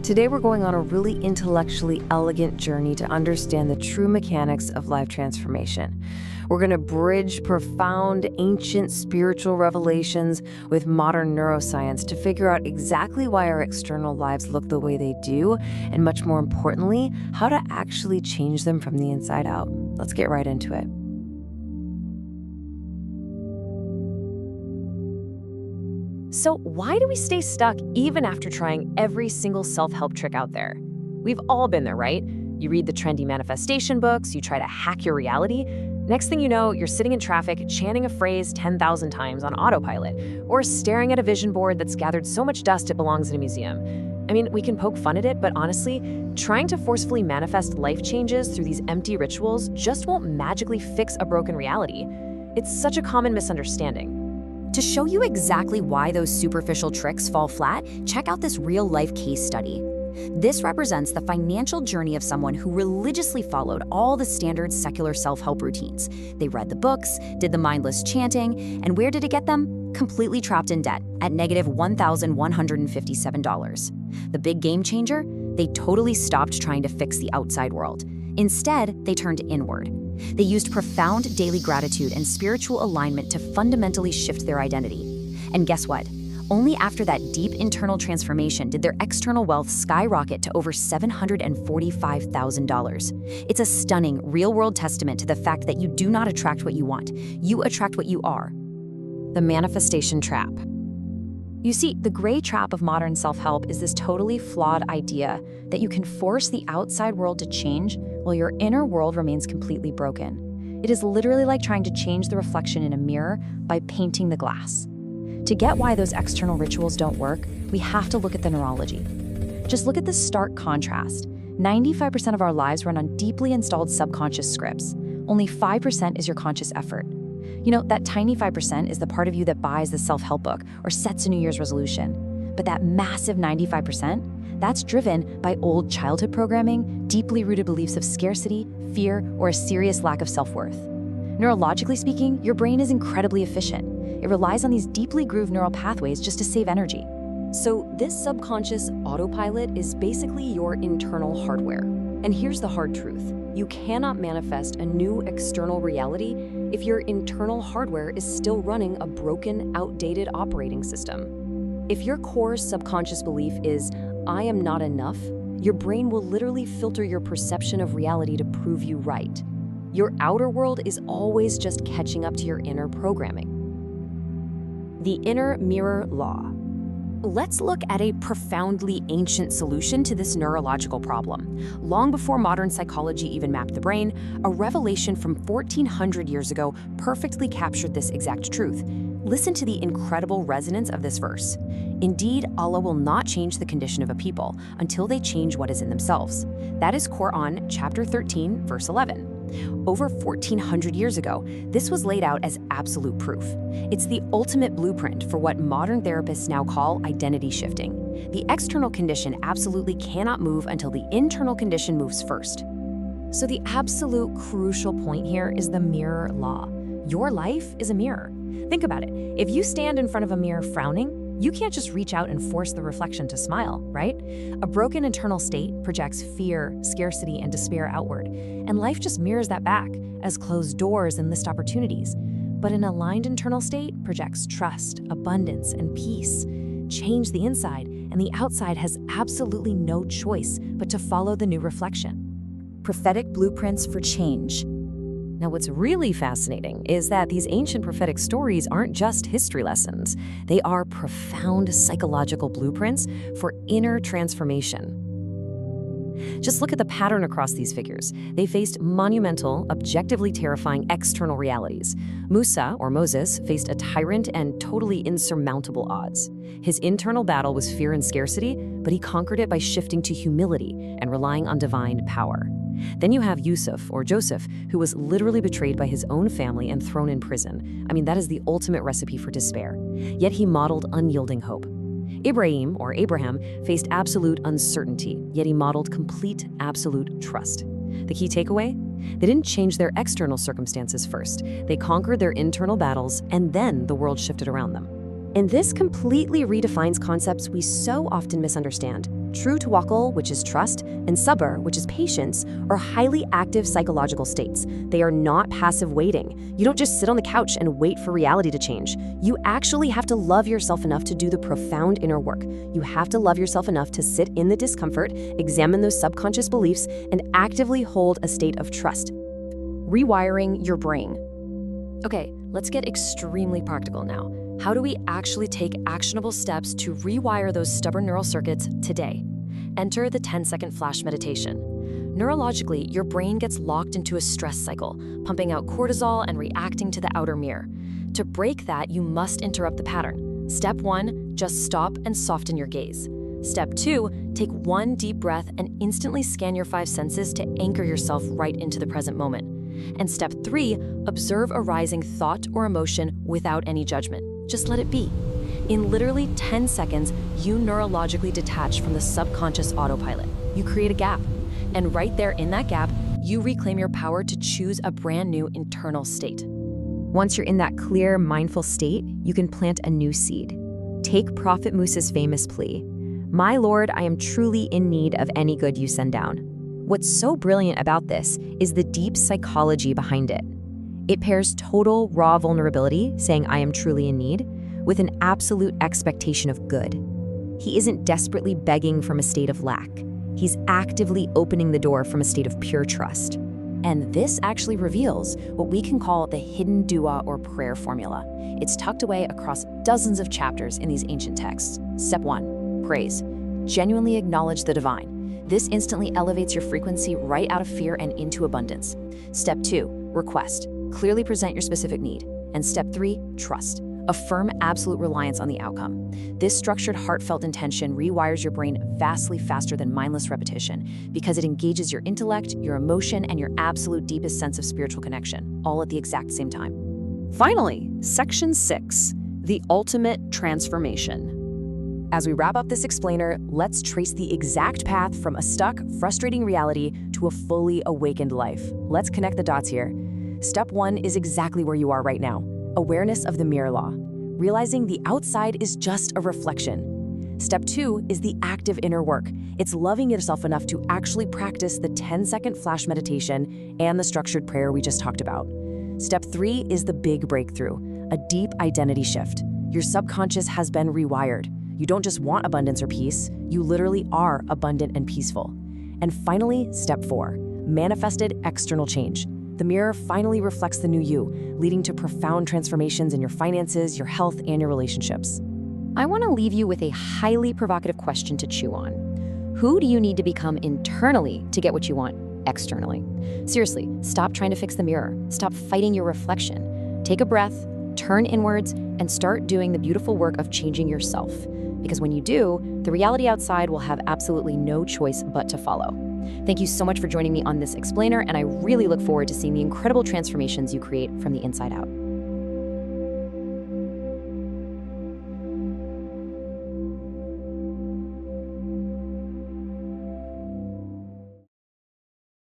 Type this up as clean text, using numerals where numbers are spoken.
Today we're going on a really intellectually elegant journey to understand the true mechanics of life transformation. We're going to bridge profound, ancient spiritual revelations with modern neuroscience to figure out exactly why our external lives look the way they do, and much more importantly, how to actually change them from the inside out. Let's get right into it. So why do we stay stuck even after trying every single self-help trick out there? We've all been there, right? You read the trendy manifestation books, you try to hack your reality. Next thing you know, you're sitting in traffic, chanting a phrase 10,000 times on autopilot, or staring at a vision board that's gathered so much dust it belongs in a museum. I mean, we can poke fun at it, but honestly, trying to forcefully manifest life changes through these empty rituals just won't magically fix a broken reality. It's such a common misunderstanding. To show you exactly why those superficial tricks fall flat, check out this real-life case study. This represents the financial journey of someone who religiously followed all the standard secular self-help routines. They read the books, did the mindless chanting, and where did it get them? Completely trapped in debt at negative $1,157. The big game changer? They totally stopped trying to fix the outside world. Instead, they turned inward. They used profound daily gratitude and spiritual alignment to fundamentally shift their identity. And guess what? Only after that deep internal transformation did their external wealth skyrocket to over $745,000. It's a stunning, real-world testament to the fact that you do not attract what you want. You attract what you are. The manifestation trap. You see, the gray trap of modern self-help is this totally flawed idea that you can force the outside world to change while your inner world remains completely broken. It is literally like trying to change the reflection in a mirror by painting the glass. To get why those external rituals don't work, we have to look at the neurology. Just look at the stark contrast. 95% of our lives run on deeply installed subconscious scripts. Only 5% is your conscious effort. You know, that tiny 5% is the part of you that buys the self-help book or sets a New Year's resolution. But that massive 95%, that's driven by old childhood programming, deeply rooted beliefs of scarcity, fear, or a serious lack of self-worth. Neurologically speaking, your brain is incredibly efficient. It relies on these deeply grooved neural pathways just to save energy. So this subconscious autopilot is basically your internal hardware. And here's the hard truth. You cannot manifest a new external reality if your internal hardware is still running a broken, outdated operating system. If your core subconscious belief is, I am not enough, your brain will literally filter your perception of reality to prove you right. Your outer world is always just catching up to your inner programming. The inner mirror law. Let's look at a profoundly ancient solution to this neurological problem. Long before modern psychology even mapped the brain, a revelation from 1400 years ago perfectly captured this exact truth. Listen to the incredible resonance of this verse. Indeed, Allah will not change the condition of a people until they change what is in themselves. That is Quran chapter 13, verse 11. Over 1400 years ago, this was laid out as absolute proof. It's the ultimate blueprint for what modern therapists now call identity shifting. The external condition absolutely cannot move until the internal condition moves first. So the absolute crucial point here is the mirror law. Your life is a mirror. Think about it. If you stand in front of a mirror frowning, you can't just reach out and force the reflection to smile, right? A broken internal state projects fear, scarcity, and despair outward, and life just mirrors that back as closed doors and missed opportunities. But an aligned internal state projects trust, abundance, and peace. Change the inside, and the outside has absolutely no choice but to follow the new reflection. Prophetic blueprints for change. Now, what's really fascinating is that these ancient prophetic stories aren't just history lessons. They are profound psychological blueprints for inner transformation. Just look at the pattern across these figures. They faced monumental, objectively terrifying external realities. Musa, or Moses, faced a tyrant and totally insurmountable odds. His internal battle was fear and scarcity, but he conquered it by shifting to humility and relying on divine power. Then you have Yusuf, or Joseph, who was literally betrayed by his own family and thrown in prison. I mean, that is the ultimate recipe for despair. Yet he modeled unyielding hope. Ibrahim, or Abraham, faced absolute uncertainty, yet he modeled complete, absolute trust. The key takeaway? They didn't change their external circumstances first. They conquered their internal battles, and then the world shifted around them. And this completely redefines concepts we so often misunderstand. True tawakkul, which is trust, and sabr, which is patience, are highly active psychological states. They are not passive waiting. You don't just sit on the couch and wait for reality to change. You actually have to love yourself enough to do the profound inner work. You have to love yourself enough to sit in the discomfort, examine those subconscious beliefs, and actively hold a state of trust. Rewiring your brain. Okay, let's get extremely practical now. How do we actually take actionable steps to rewire those stubborn neural circuits today? Enter the 10-second flash meditation. Neurologically, your brain gets locked into a stress cycle, pumping out cortisol and reacting to the outer mirror. To break that, you must interrupt the pattern. Step 1, just stop and soften your gaze. Step 2, take one deep breath and instantly scan your 5 senses to anchor yourself right into the present moment. And step 3, observe a rising thought or emotion without any judgment. Just let it be. In literally 10 seconds, you neurologically detach from the subconscious autopilot. You create a gap. And right there in that gap, you reclaim your power to choose a brand new internal state. Once you're in that clear, mindful state, you can plant a new seed. Take Prophet Musa's famous plea, "My Lord, I am truly in need of any good you send down." What's so brilliant about this is the deep psychology behind it. It pairs total, raw vulnerability, saying I am truly in need, with an absolute expectation of good. He isn't desperately begging from a state of lack. He's actively opening the door from a state of pure trust. And this actually reveals what we can call the hidden dua or prayer formula. It's tucked away across dozens of chapters in these ancient texts. Step 1, praise. Genuinely acknowledge the divine. This instantly elevates your frequency right out of fear and into abundance. Step 2, request. Clearly present your specific need. And step 3, trust. Affirm absolute reliance on the outcome. This structured, heartfelt intention rewires your brain vastly faster than mindless repetition because it engages your intellect, your emotion, and your absolute deepest sense of spiritual connection, all at the exact same time. Finally, Section 6, the ultimate transformation. As we wrap up this explainer, let's trace the exact path from a stuck, frustrating reality to a fully awakened life. Let's connect the dots here. Step 1 is exactly where you are right now. Awareness of the mirror law, realizing the outside is just a reflection. Step 2 is the active inner work. It's loving yourself enough to actually practice the 10-second flash meditation and the structured prayer we just talked about. Step 3 is the big breakthrough, a deep identity shift. Your subconscious has been rewired. You don't just want abundance or peace, you literally are abundant and peaceful. And finally, step 4, manifested external change. The mirror finally reflects the new you, leading to profound transformations in your finances, your health, and your relationships. I want to leave you with a highly provocative question to chew on. Who do you need to become internally to get what you want externally? Seriously, stop trying to fix the mirror. Stop fighting your reflection. Take a breath, turn inwards, and start doing the beautiful work of changing yourself. Because when you do, the reality outside will have absolutely no choice but to follow. Thank you so much for joining me on this explainer, and I really look forward to seeing the incredible transformations you create from the inside out.